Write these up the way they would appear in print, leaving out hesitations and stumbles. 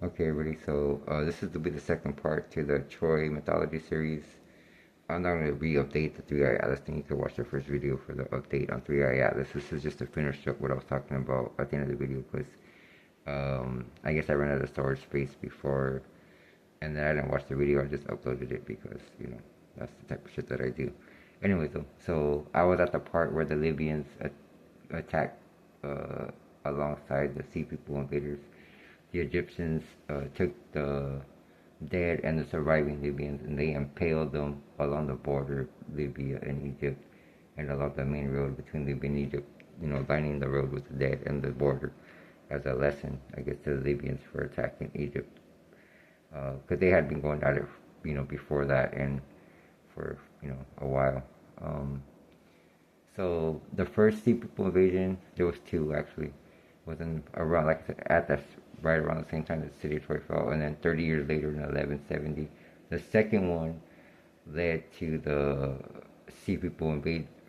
Okay, everybody. So this is to be the second part to the Troy mythology series. I'm not going to re-update the Three Eye Atlas thing. You can watch the first video for the update on Three Eye Atlas. This is just to finish up what I was talking about at the end of the video because I guess I ran out of storage space before, and then I didn't watch the video. I just uploaded it because that's the type of shit that I do. Anyway, though, so I was at the part where the Libyans attacked uh, alongside the Sea People invaders. The Egyptians took the dead and the surviving Libyans and they impaled them along the border of Libya and Egypt and along the main road between Libya and Egypt, lining the road with the dead and the border as a lesson, I guess, to the Libyans for attacking Egypt. Because they had been going at it, before that and for, a while. Um, so the first Sea People invasion, there was two actually, wasn't around, like I said, at that right around the same time the city of Troy fell, and then 30 years later in 1170, the second one led to the Sea People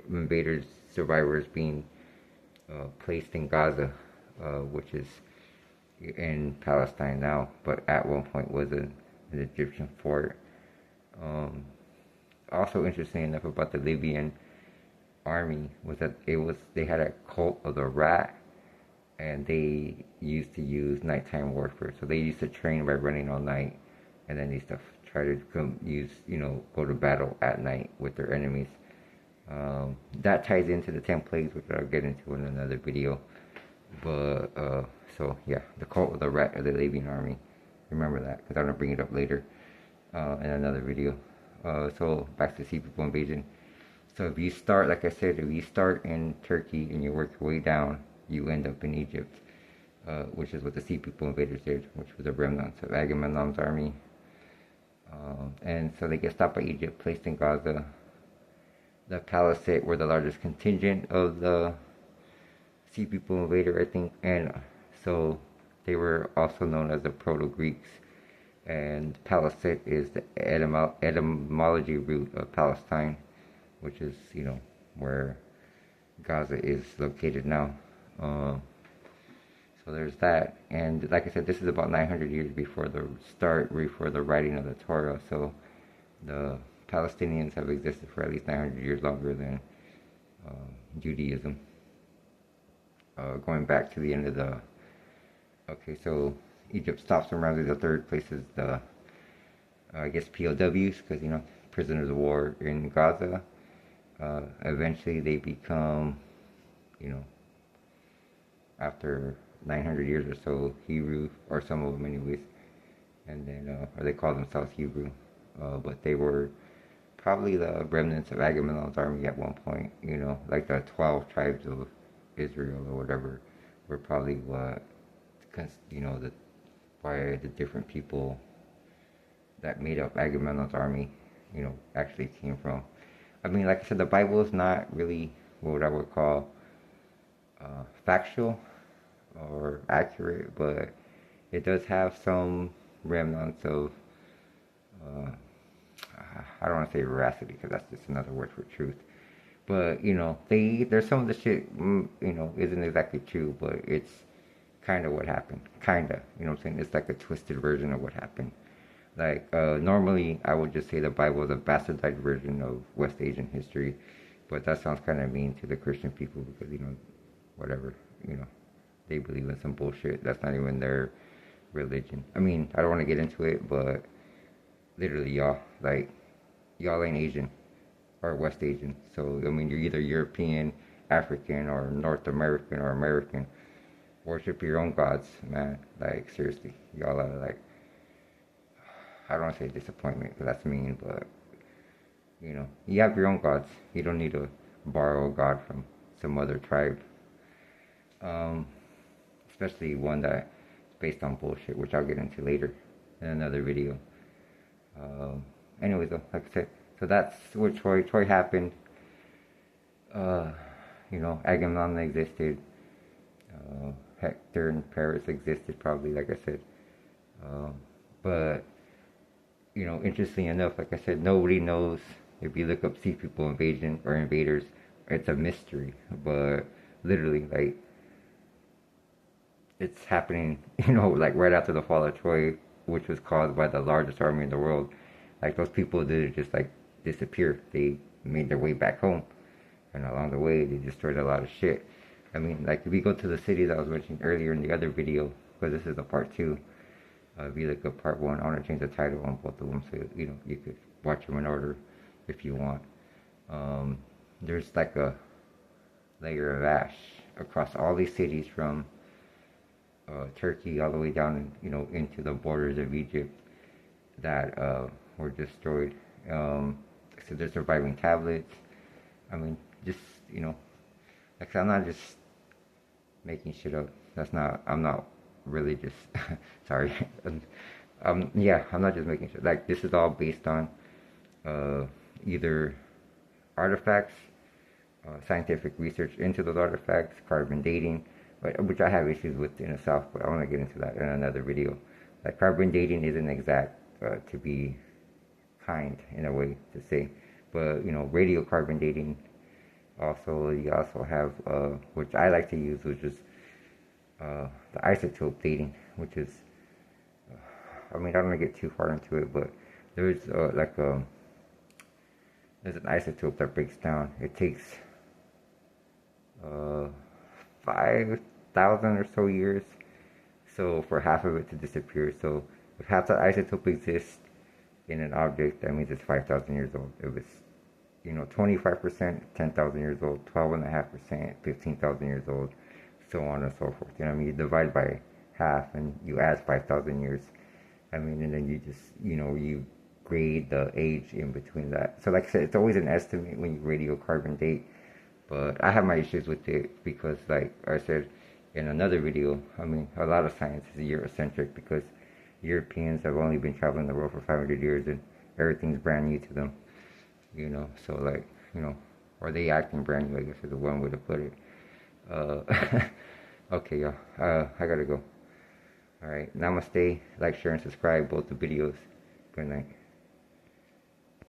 invaders survivors being placed in Gaza, which is in Palestine now, but at one point was an Egyptian fort. Um, Also interesting enough about the Libyan army was that they had a cult of the rat, and they used to use nighttime warfare. So they used to train by running all night, and then they used to try to go to battle at night with their enemies. That ties into the 10 plagues, which I'll get into in another video. But so yeah, the cult of the rat of the Libyan army. Remember that because I'm gonna bring it up later in another video. So back to Sea People invasion. So if you start, like I said, if you start in Turkey and you work your way down, you end up in Egypt, which is what the Sea People invaders did, which was the remnants of Agamemnon's army. And so they get stopped by Egypt, placed in Gaza. The Palisade were the largest contingent of the Sea People invader, I think, and so they were also known as the Proto-Greeks. And Palisade is the etymology root of Palestine, which is, where Gaza is located now. So there's that. And like I said, this is about 900 years before before the writing of the Torah. So the Palestinians have existed for at least 900 years longer than Judaism. Going back to the end of the. Okay, so Egypt stops them around the third place is the, I guess, POWs, because, prisoners of war in Gaza. Eventually they become, after 900 years or so, Hebrew, or some of them anyways, and then, or they call themselves Hebrew, but they were probably the remnants of Agamemnon's army at one point, like the 12 tribes of Israel or whatever, were probably what, the why the different people that made up Agamemnon's army, actually came from. I mean, like I said, the Bible is not really what I would call factual or accurate, but it does have some remnants of, uh, I don't want to say veracity because that's just another word for truth. But there's some of the shit, isn't exactly true, but it's kind of what happened. Kinda, you know what I'm saying? It's like a twisted version of what happened. Like, normally I would just say the Bible is a bastardized version of West Asian history, but that sounds kind of mean to the Christian people because, whatever, they believe in some bullshit. That's not even their religion. I mean, I don't want to get into it, but literally, y'all ain't Asian or West Asian. So, I mean, you're either European, African, or North American or American. Worship your own gods, man. Like, seriously. Y'all are like, I don't want to say disappointment because that's mean, but, you have your own gods. You don't need to borrow a god from some other tribe. Um, Especially one that's based on bullshit, which I'll get into later in another video. Anyways, though, like I said, so that's what Troy happened. Uh, Agamemnon existed. Hector and Paris existed probably, like I said. Um, but, interestingly enough, like I said, nobody knows. If you look up Sea People invasion or invaders, it's a mystery. But literally, like, it's happening, like right after the fall of Troy, which was caused by the largest army in the world. Like those people didn't just like disappear. They made their way back home, and along the way they destroyed a lot of shit. I mean, like if we go to the cities I was mentioning earlier in the other video, because this is the part two. If you look at part one, I want to change the title on both of them so you could watch them in order if you want. Um, there's like a layer of ash across all these cities from Turkey all the way down, into the borders of Egypt that were destroyed. Um, so there's surviving tablets. I mean, just like I'm not just making shit up. That's not. I'm not really just. Sorry. Yeah, I'm not just making shit. Like this is all based on uh, either artifacts, scientific research into those artifacts, carbon dating, which I have issues with in itself, but I want to get into that in another video. Like carbon dating isn't exact, to be kind in a way to say, but radiocarbon dating. Also, you also have which I like to use, which is the isotope dating, which is I mean I don't want to get too far into it, but there's there's an isotope that breaks down. It takes uh, 5,000 or so years, so for half of it to disappear. So if half that isotope exists in an object, that means it's 5,000 years old. If it's 25%, 10,000 years old, 12.5%, 15,000 years old, so on and so forth. I mean, you divide by half and you add 5,000 years. I mean, and then you just, you grade the age in between that. So like I said, it's always an estimate when you radiocarbon date, but I have my issues with it because like I said in another video, I mean, a lot of science is Eurocentric because Europeans have only been traveling the world for 500 years and everything's brand new to them, so like, or they acting brand new, I guess is the one way to put it. Uh, okay, y'all, I gotta go. Alright, namaste, like, share, and subscribe both the videos. Good night.